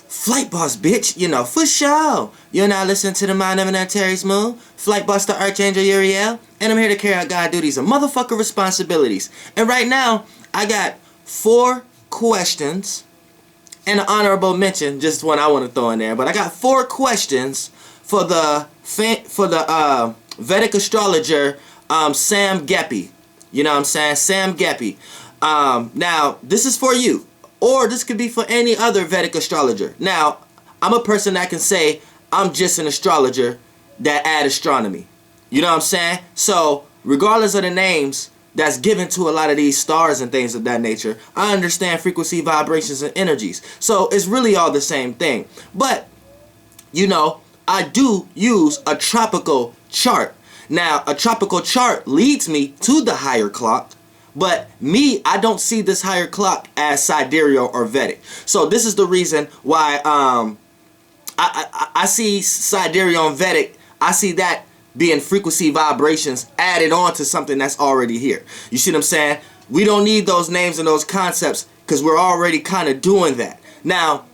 Flight Boss, bitch, for sure. You're now listening to the Mind of an Aries Moon, Flight Boss, the Archangel Uriel, and I'm here to carry out God duties and motherfucker responsibilities. And right now, I got 4 questions and an honorable mention, just one I want to throw in there. But I got 4 questions for the Vedic astrologer, Sam GEPPI. You know what I'm saying? Sam GEPPI. Now, this is for you. Or this could be for any other Vedic astrologer. Now, I'm a person that can say I'm just an astrologer that add astronomy. You know what I'm saying? So, regardless of the names that's given to a lot of these stars and things of that nature, I understand frequency, vibrations, and energies. So, it's really all the same thing. But, I do use a tropical chart. Now, a tropical chart leads me to the higher clock. But me, I don't see this higher clock as sidereal or Vedic. So this is the reason why I see sidereal and Vedic. I see that being frequency vibrations added on to something that's already here. You see what I'm saying? We don't need those names and those concepts because we're already kind of doing that. Now,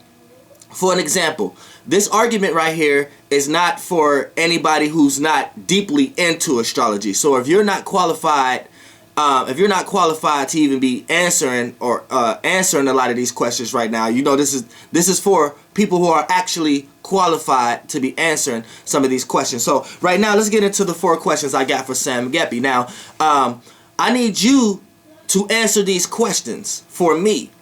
for an example, this argument right here is not for anybody who's not deeply into astrology. So if you're not qualified... if you're not qualified to even be answering a lot of these questions right now, this is for people who are actually qualified to be answering some of these questions. So right now, let's get into the 4 questions I got for Sam GEPPI. Now, I need you to answer these questions for me.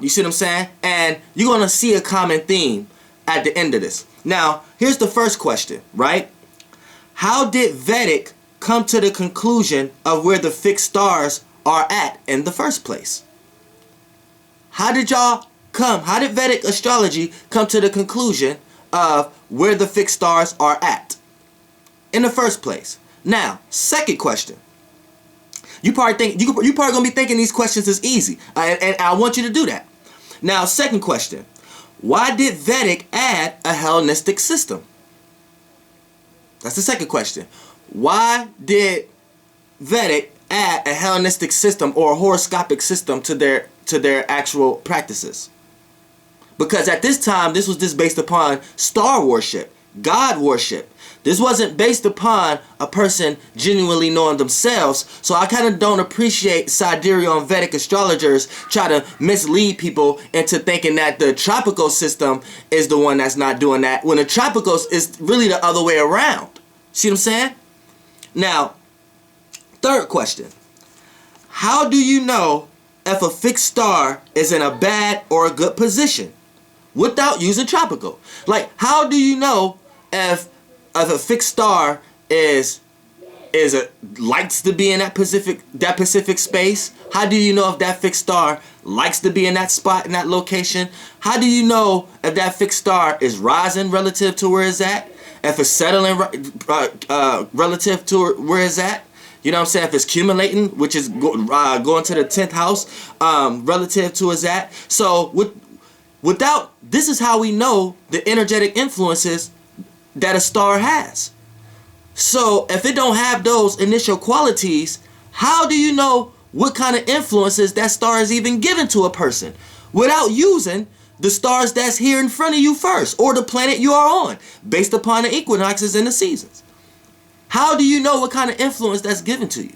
You see what I'm saying? And you're gonna see a common theme at the end of this. Now, here's the first question, right? How did Vedic come to the conclusion of where the fixed stars are at in the first place? How did Vedic astrology come to the conclusion of where the fixed stars are at in the first place? Now, second question. You probably gonna be thinking these questions is easy, and I want you to do that. Now, second question. Why did Vedic add a Hellenistic system? That's the second question. Why did Vedic add a Hellenistic system or a horoscopic system to their actual practices? Because at this time, this was just based upon star worship, God worship. This wasn't based upon a person genuinely knowing themselves. So I kind of don't appreciate sidereal and Vedic astrologers try to mislead people into thinking that the tropical system is the one that's not doing that, when the tropical is really the other way around. See what I'm saying? Now, third question. How do you know if a fixed star is in a bad or a good position without using tropical? Like, how do you know if a fixed star likes to be in that Pacific space? How do you know if that fixed star likes to be in that spot, in that location? How do you know if that fixed star is rising relative to where it's at? If it's settling relative to where it's at, you know what I'm saying? If it's accumulating, which is going to the 10th house, relative to where it's at. So this is how we know the energetic influences that a star has. So if it don't have those initial qualities, how do you know what kind of influences that star is even given to a person without using the stars that's here in front of you first, or the planet you are on, based upon the equinoxes and the seasons? How do you know what kind of influence that's given to you?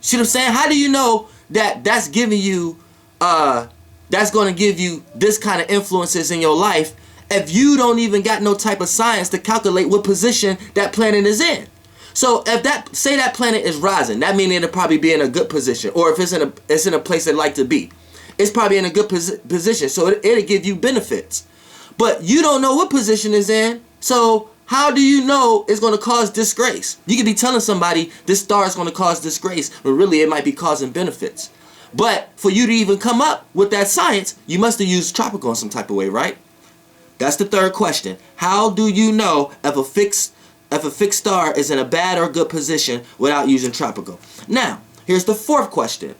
See what I'm saying? How do you know that that's giving you, that's going to give you this kind of influences in your life if you don't even got no type of science to calculate what position that planet is in? So if say that planet is rising, that means it'll probably be in a good position, or if it's in a place it like to be, it's probably in a good position, so it'll give you benefits. But you don't know what position it's in, so how do you know it's going to cause disgrace? You could be telling somebody this star is going to cause disgrace, but really it might be causing benefits. But for you to even come up with that science, you must have used tropical in some type of way, right? That's the third question. How do you know if a fixed star is in a bad or good position without using tropical? Now, here's the fourth question.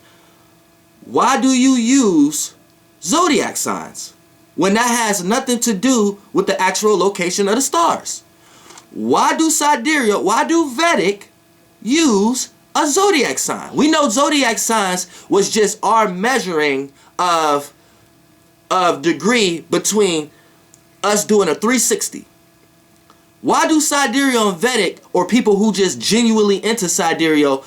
Why do you use zodiac signs when that has nothing to do with the actual location of the stars? Why do Vedic use a zodiac sign? We know zodiac signs was just our measuring of of degree between us doing a 360. Why do sidereal and Vedic, or people who just genuinely into sidereal,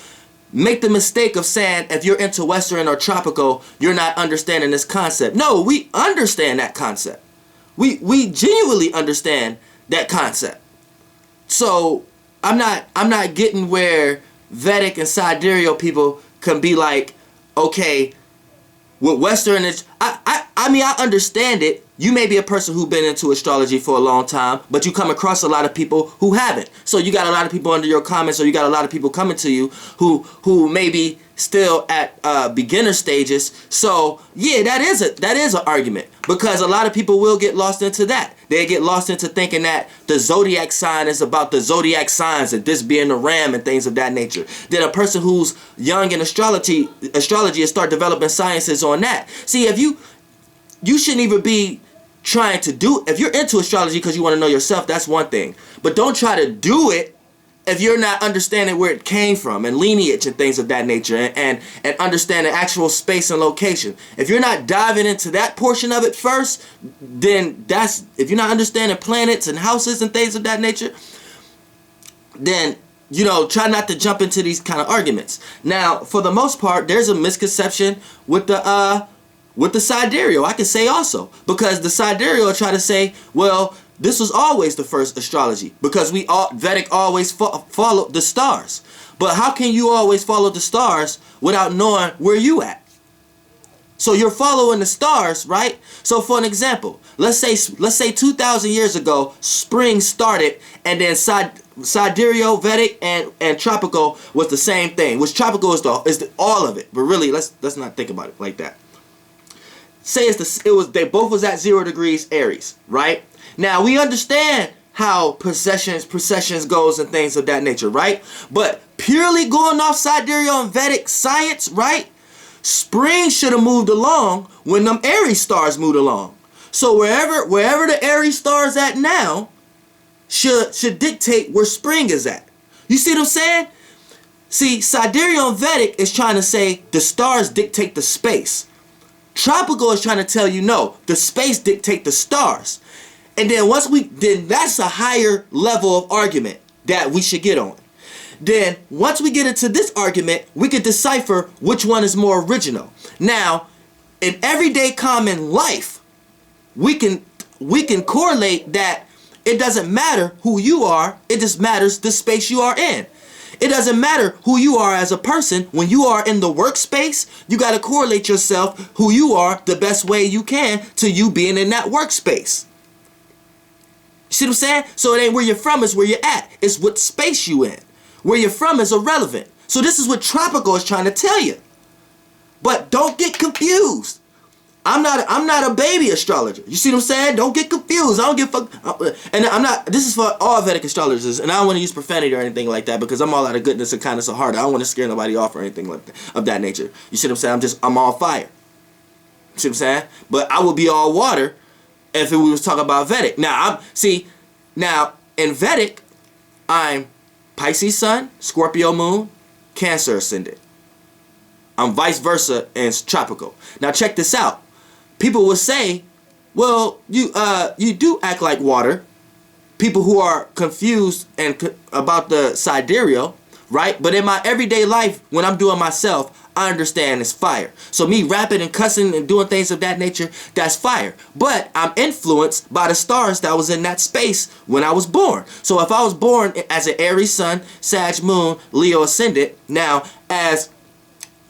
make the mistake of saying if you're into Western or tropical, you're not understanding this concept? No, we understand that concept. We genuinely understand that concept. So I'm not getting where Vedic and sidereal people can be like, okay, with Western, I mean, I understand it. You may be a person who's been into astrology for a long time, but you come across a lot of people who haven't. So you got a lot of people under your comments, or you got a lot of people coming to you who may be still at beginner stages. So yeah, that is an argument, because a lot of people will get lost into that. They get lost into thinking that the zodiac sign is about the zodiac signs, and this being the ram and things of that nature. Then a person who's young in astrology and start developing sciences on that. See, if you shouldn't even be trying to do, if you're into astrology because you want to know yourself, that's one thing. But don't try to do it if you're not understanding where it came from and lineage and things of that nature, and understanding actual space and location. If you're not diving into that portion of it first, then if you're not understanding planets and houses and things of that nature, then try not to jump into these kind of arguments. Now, for the most part, there's a misconception with the sidereal, I can say also, because the sidereal try to say, well, this was always the first astrology, because Vedic always followed the stars. But how can you always follow the stars without knowing where you at? So you're following the stars, right? So for an example, let's say 2,000 years ago, spring started, and then sidereal, Vedic, and tropical was the same thing. Which tropical is all of it, but really, let's not think about it like that. Say they both was at 0 degrees Aries, right? Now we understand how processions goes and things of that nature, right? But purely going off sidereal and Vedic science, right? Spring should have moved along when them Aries stars moved along. So wherever the Aries stars at now should dictate where spring is at. You see what I'm saying? See, sidereal and Vedic is trying to say the stars dictate the space. Tropical is trying to tell you, no, the space dictate the stars. And then then that's a higher level of argument that we should get on. Then once we get into this argument, we can decipher which one is more original. Now, in everyday common life, we can correlate that it doesn't matter who you are, it just matters the space you are in. It doesn't matter who you are as a person. When you are in the workspace, you got to correlate yourself, who you are, the best way you can to you being in that workspace. You see what I'm saying? So it ain't where you're from, it's where you're at. It's what space you in. Where you're from is irrelevant. So this is what tropical is trying to tell you. But don't get confused. I'm not a baby astrologer. You see what I'm saying? Don't get confused. I don't give a fuck. And I'm not. This is for all Vedic astrologers, and I don't want to use profanity or anything like that, because I'm all out of goodness and kindness of heart. I don't want to scare nobody off or anything like that, of that nature. You see what I'm saying? I'm all fire. You see what I'm saying? But I would be all water if we was talking about Vedic. Now in Vedic, I'm Pisces sun, Scorpio moon, Cancer ascendant. I'm vice versa in tropical. Now check this out. People will say, well, you do act like water. People who are confused about the sidereal, right? But in my everyday life, when I'm doing myself, I understand it's fire. So me rapping and cussing and doing things of that nature, that's fire. But I'm influenced by the stars that was in that space when I was born. So if I was born as an Aries sun, Sag moon, Leo ascendant, now as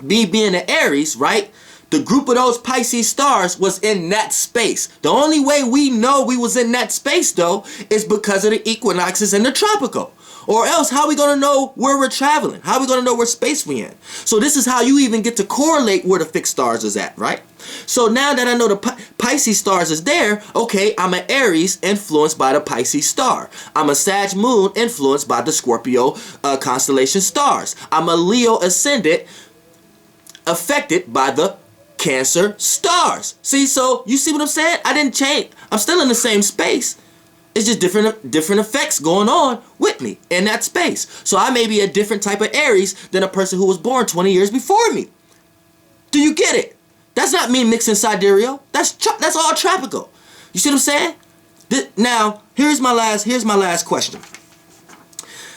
me being an Aries, right? The group of those Pisces stars was in that space. The only way we know we was in that space, though, is because of the equinoxes in the tropical. Or else, how are we going to know where we're traveling? How are we going to know where space we in? So this is how you even get to correlate where the fixed stars is at, right? So now that I know the Pisces stars is there, okay, I'm an Aries influenced by the Pisces star. I'm a Sag moon influenced by the Scorpio constellation stars. I'm a Leo ascendant affected by the Cancer stars. See, so you see what I'm saying? I didn't change. I'm still in the same space. It's just different effects going on with me in that space. So I may be a different type of Aries than a person who was born 20 years before me. Do you get it? That's not me mixing sidereal. That's all tropical. You see what I'm saying? Now, here's my last question.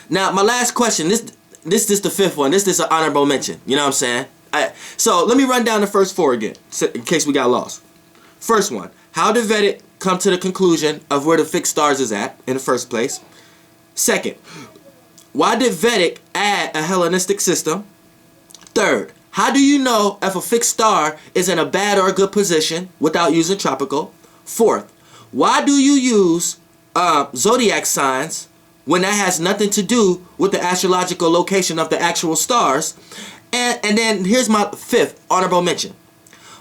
Now, my last question, this is the fifth one. This is an honorable mention. You know what I'm saying? So, let me run down the first four again, in case we got lost. First one, how did Vedic come to the conclusion of where the fixed stars is at in the first place? Second, why did Vedic add a Hellenistic system? Third, how do you know if a fixed star is in a bad or a good position without using tropical? Fourth, why do you use zodiac signs when that has nothing to do with the astrological location of the actual stars? And then here's my fifth honorable mention.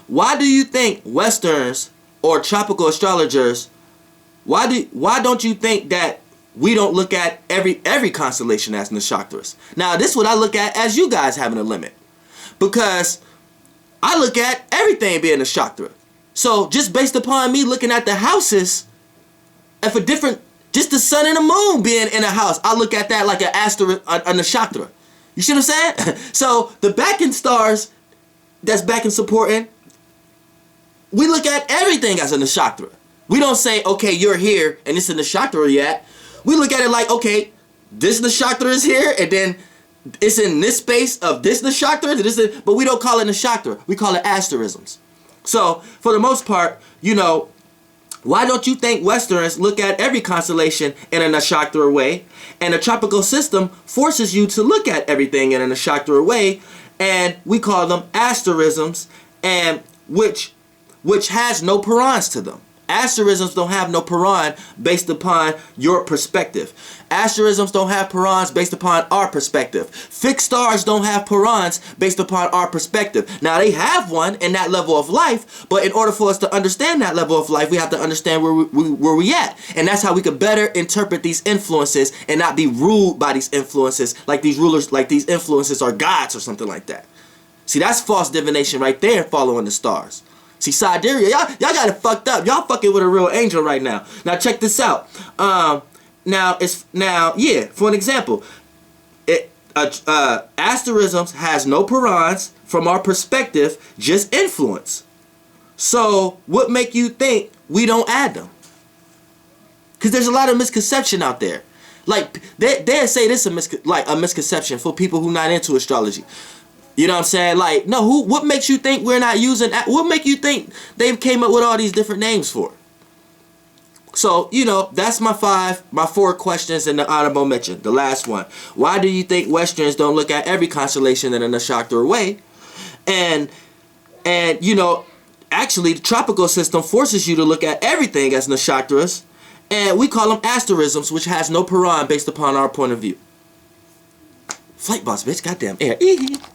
Why do you think Westerns or tropical astrologers, why don't you think that we don't look at every constellation as nakshatras? Now, this is what I look at as you guys having a limit. Because I look at everything being a nakshatra. So, just based upon me looking at the houses, if just the sun and the moon being in a house, I look at that like a nakshatra. You see what I'm saying? So, the backing stars that's backing supporting, we look at everything as a nakshatra. We don't say, okay, you're here and it's a nakshatra yet. We look at it like, okay, this nakshatra is here and then it's in this space of this nakshatra, but we don't call it nakshatra. We call it asterisms. So, for the most part, you know, why don't you think Westerns look at every constellation in a nakshatra way, and the tropical system forces you to look at everything in a nakshatra way, and we call them asterisms, and which has no Purans to them. Asterisms don't have no Puran based upon your perspective. Asterisms don't have Purans based upon our perspective. Fixed stars don't have Purans based upon our perspective. Now, they have one in that level of life, but in order for us to understand that level of life, we have to understand where we at. And that's how we could better interpret these influences and not be ruled by these influences like these rulers, like these influences are gods or something like that. See, that's false divination right there, following the stars. See, sidereal, y'all got it fucked up. Y'all fucking with a real angel right now. Now, check this out. For an example, asterisms has no Purans from our perspective, just influence. So, what make you think we don't add them? Because there's a lot of misconception out there. Like, they say this is a misconception for people who not into astrology. You know what I'm saying? Like, no, what makes you think we're not using, what make you think they came up with all these different names for? So, you know, that's my four questions in the honorable mention. The last one. Why do you think Westerns don't look at every constellation in a nakshatra way? And you know, actually, the tropical system forces you to look at everything as nakshatras. And we call them asterisms, which has no Puran based upon our point of view. Flight boss, bitch. Goddamn air.